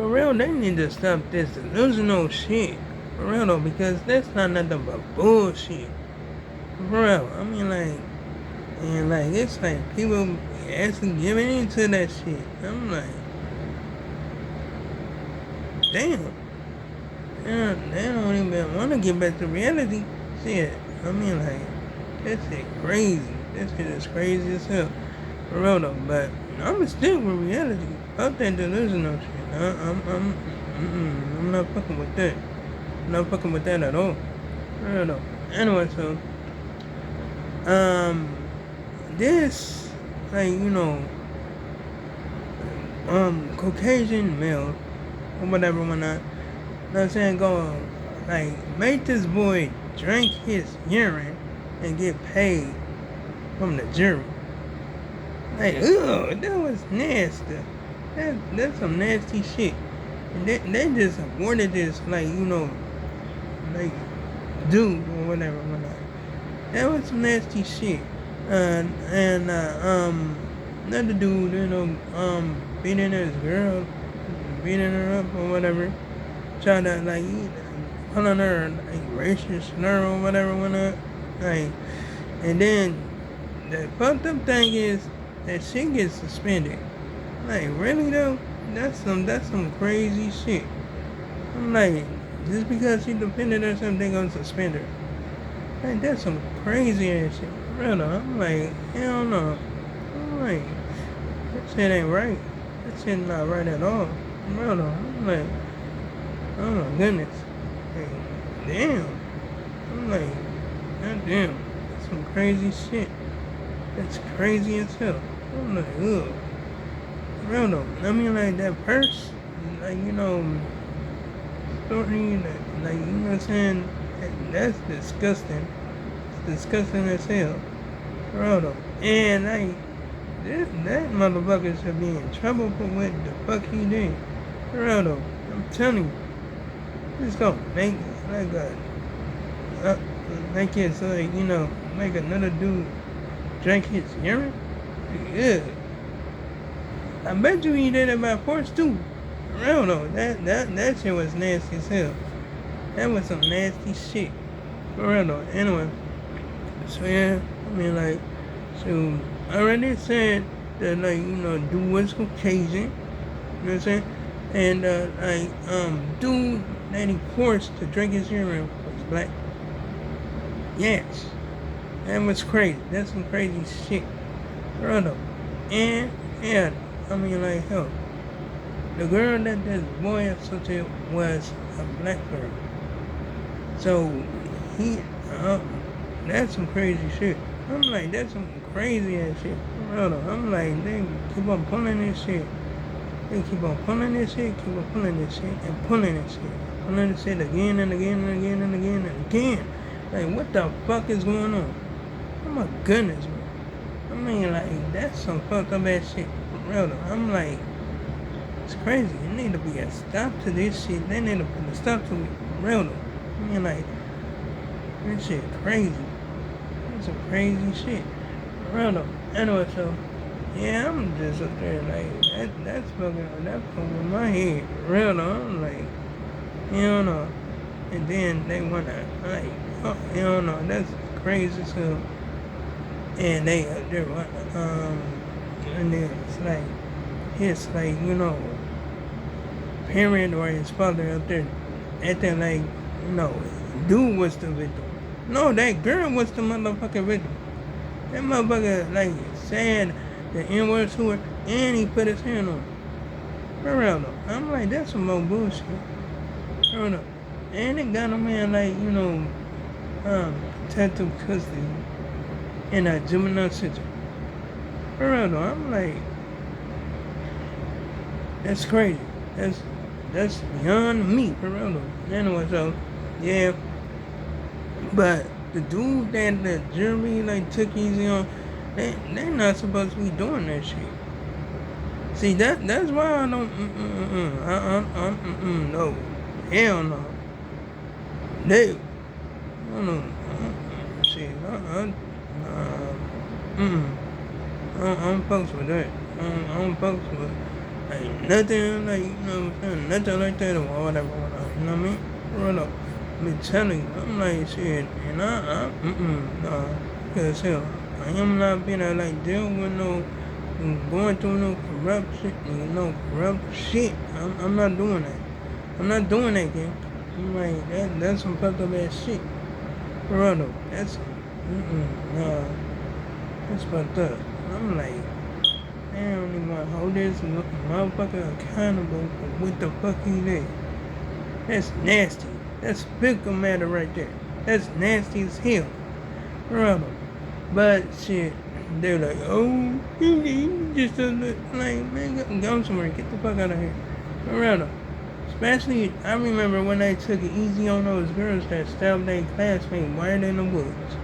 For real, they need to stop this delusional shit. For real though, because that's not nothing but bullshit. For real, I mean like, and like it's like people actually giving into that shit. I'm like, damn. They don't even want to get back to reality. Shit, I mean like, that shit crazy. That shit is crazy as hell. For real though, but I'm still with reality. Fuck that delusional shit. I'm not fucking with that. I'm not fucking with that at all. For real though. Anyway, so this like Caucasian male or whatever, whatnot. You know what I'm saying? Go like make this boy drink his urine and get paid from the jury. Like, ugh, that was nasty. That's some nasty shit. And they just awarded this, like, like, dude or whatever, whatnot. That was some nasty shit. Another dude, beating his girl, beating her up or whatever. Trying to, like, calling her, like, racist slur or whatever, whatnot. Like, and then the fucked up thing is that she gets suspended. Like, really though? That's some crazy shit. I'm like, just because she defended herself, they gonna suspend her. Like, that's some crazy ass shit. For real though. I'm like, hell no. I'm like, that shit ain't right. That shit not right at all. For real though. I'm like, oh my goodness. Like, damn. I'm like, god damn. That's some crazy shit. That's crazy as hell. I'm like, ugh. For real though. I mean, like, that purse, like, story, like, you know what I'm saying? That's disgusting. It's disgusting as hell. For real though. And, like, that motherfucker should be in trouble for what the fuck he did. For real though. I'm telling you. It's gonna make, like, make it so, like, make another dude drink his urine? Yeah. I bet you he did it by force too. For real though, that shit was nasty as hell. That was some nasty shit. For real though. Anyway, so yeah, I mean like, so I already said that, like, dude was Caucasian. You know what I'm saying? And dude that he forced to drink his urine was black. Yes. That was crazy. That's some crazy shit. For real though. And yeah, I mean like, hell, the girl that this boy associated was a black girl. So that's some crazy shit. I'm like, that's some crazy ass shit. For real though. I'm like, they keep on pulling this shit. They keep on pulling this shit, keep on pulling this shit, and pulling this shit. Pulling this shit again and again and again and again and again. Like, what the fuck is going on? Oh my goodness, man. I mean, like, that's some fucked up ass shit. For real though. I'm like, it's crazy. There need to be a stop to this shit. They need to put a stop to it. For real though. I mean, like, this shit crazy. That's some crazy shit. For real though. Anyway, so, yeah, I'm just up there like, that's fucking with my head. For real though. I'm like, and then they wanna, like, oh, that's crazy as hell. And they're and then it's like, parent or his father up there acting like, dude was the victim. No, that girl was the motherfucking victim. That motherfucker, like, saying the N-word to her, and he put his hand on her. For real though. I'm like, that's some more bullshit. For real though. And it got a man, like, protective custody in a juvenile center. For real though, I'm like, that's crazy. That's beyond me. For real though. Anyway, so yeah. But the dude that the jury like took easy on, they're not supposed to be doing that shit. See, that's why I don't. No, hell no. No. No. Shit. I don't fucks with that. I don't fucks with Like nothing like nothing like that or whatever. You know what I mean? Real up. Me telling you, I'm like shit, and nah, cause hell, I am not gonna like deal with no going through no corruption, corrupt shit. I'm not doing that. I'm not doing that, gang. I'm like that's some fucked up ass shit. For real though, nah, that's fucked up. I'm like, I don't even want to hold this motherfucker accountable for what the fuck he did. That's nasty. That's fickle matter right there. That's nasty as hell. Brother. But shit, they're like, oh, you just like, man, go somewhere. Get the fuck out of here. Brother. Especially, I remember when they took it easy on those girls that stabbed their classmate wired in the woods.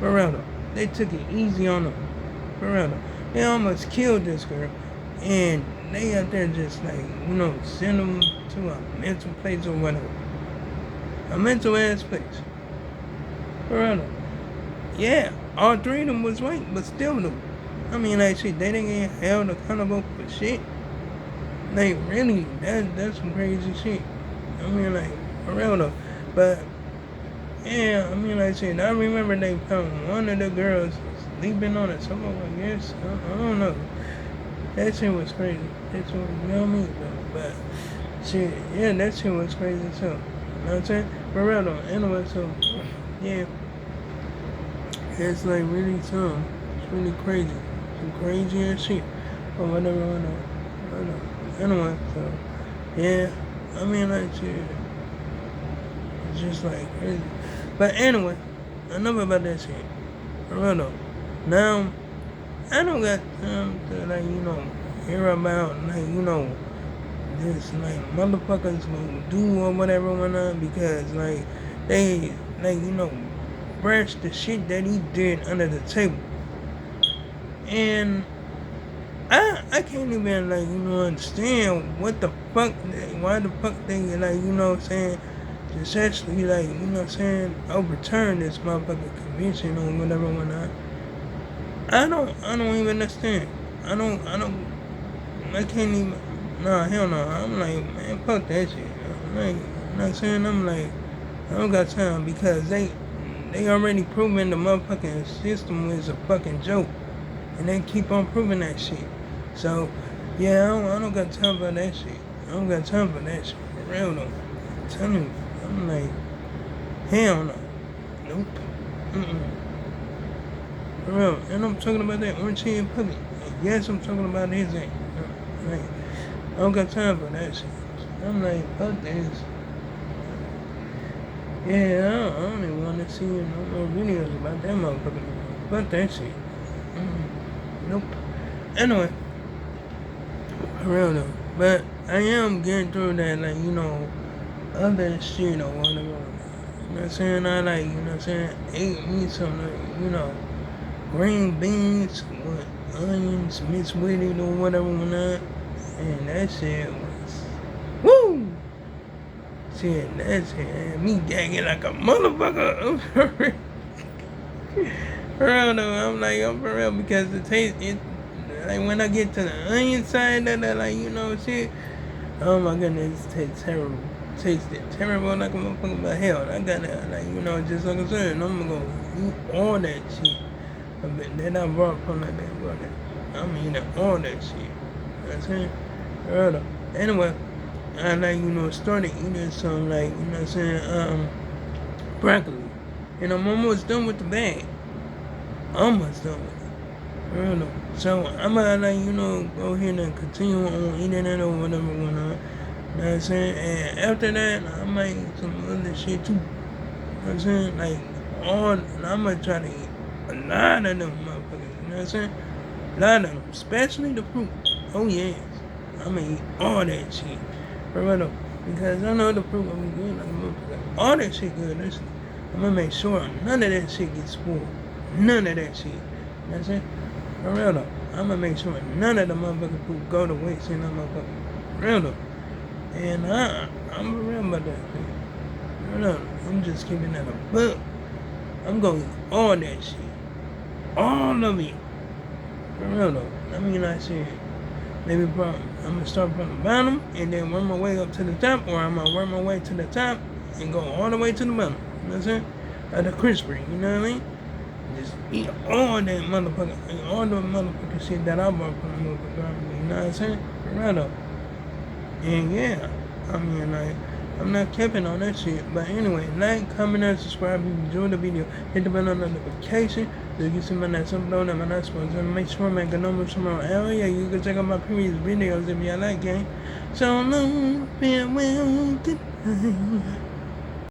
Brother. They took it easy on them. Brother. They almost killed this girl. And they out there just like, send them to a mental place or whatever. A mental ass place. Brother. Yeah, all three of them was white, but still them. I mean, like shit, they didn't get held accountable for shit. Like really, that's some crazy shit. I mean, like for real though. But yeah, I mean, like shit. I remember they found one of the girls sleeping on a sofa. I guess I don't know. That shit was crazy. That shit was, you know what I mean? But shit, yeah, that shit was crazy too. You know what I'm saying? For real though. Anyway, so yeah. It's like really some. It's really crazy. Some crazy ass shit. Or whatever, Anyway, so yeah. I mean like shit. It's just like crazy. But anyway, enough about that shit. For real though. Now I don't got time to like, hear about like, this like motherfuckers will do or whatever because like they like, brush the shit that he did under the table. And I can't even like, understand what the fuck why the fuck they like, what I'm saying, just actually like, what I'm saying, overturn this motherfucking convention or whatever. I don't even understand. I can't even, nah, hell no. I'm like, man, fuck that shit. I'm like, you know what I'm saying? I'm like, I don't got time because they already proven the motherfucking system is a fucking joke. And they keep on proving that shit. So, yeah, I don't got time for that shit. I don't got time for that shit. For real though. I'm telling you. I'm like, hell no. Nope. For real. And I'm talking about that orange head puppy. Yes, I'm talking about his ass. Like, I don't got time for that shit. I'm like, fuck this. Yeah, I don't even want to see no more videos about that motherfucker. Fuck that shit. Nope. Anyway, for real though. But I am getting through that, like, other shit or whatever. You know what I'm saying? I like, ate me some, like, green beans with onions mixed with it or whatever. And that shit was, woo! Shit, that shit had me gagging like a motherfucker. For real though, I'm for real because the taste, like when I get to the onion side of that, like, shit, oh my goodness, it tastes terrible. Tasted terrible like a motherfucker, but hell, I gotta, like, just like I said, I'm gonna go eat all that shit that I brought from that damn brother. I'm eating all that shit. You know what I'm saying? For real though. Anyway, I like, started eating some, like, broccoli. And I'm almost done with the bag. Almost done with it. For real though. So I'm gonna like, go ahead and continue on eating it or whatever You know what I'm saying? And after that, I might eat some other shit too. You know what I'm saying? Like I'm gonna try to eat a lot of them motherfuckers. You know what I'm saying? A lot of them, especially the fruit. Oh yes. I'm gonna eat all that shit. For real though. Because I know the fruit gonna be good like a motherfucker. All that shit good. I'm gonna make sure none of that shit gets spoiled. None of that shit. You know what I'm saying? For real though. I'm gonna make sure none of the motherfucking food go to waste in that motherfucker. For real though. And I'm for real about that shit. For real though. I'm just keeping that a book. I'm gonna eat all that shit. All of it. For real though. I mean, I said, maybe I'm gonna start from the bottom and then work my way up to the top, or I'm gonna work my way to the top and go all the way to the bottom. You know what I'm saying? Like the crispy, you know what I mean? Just eat all that motherfucker, all the motherfucking shit that I bought from the motherfucker. You know what I'm saying? Right up. And yeah, I mean, like, I'm not capping on that shit. But anyway, like, comment, and subscribe if you enjoyed the video. Hit the bell notification so you can see my next upload and my next one. So make sure, man, the numbers tomorrow. Hell yeah, you can check out my previous videos if you like, gang. So long, farewell, goodbye.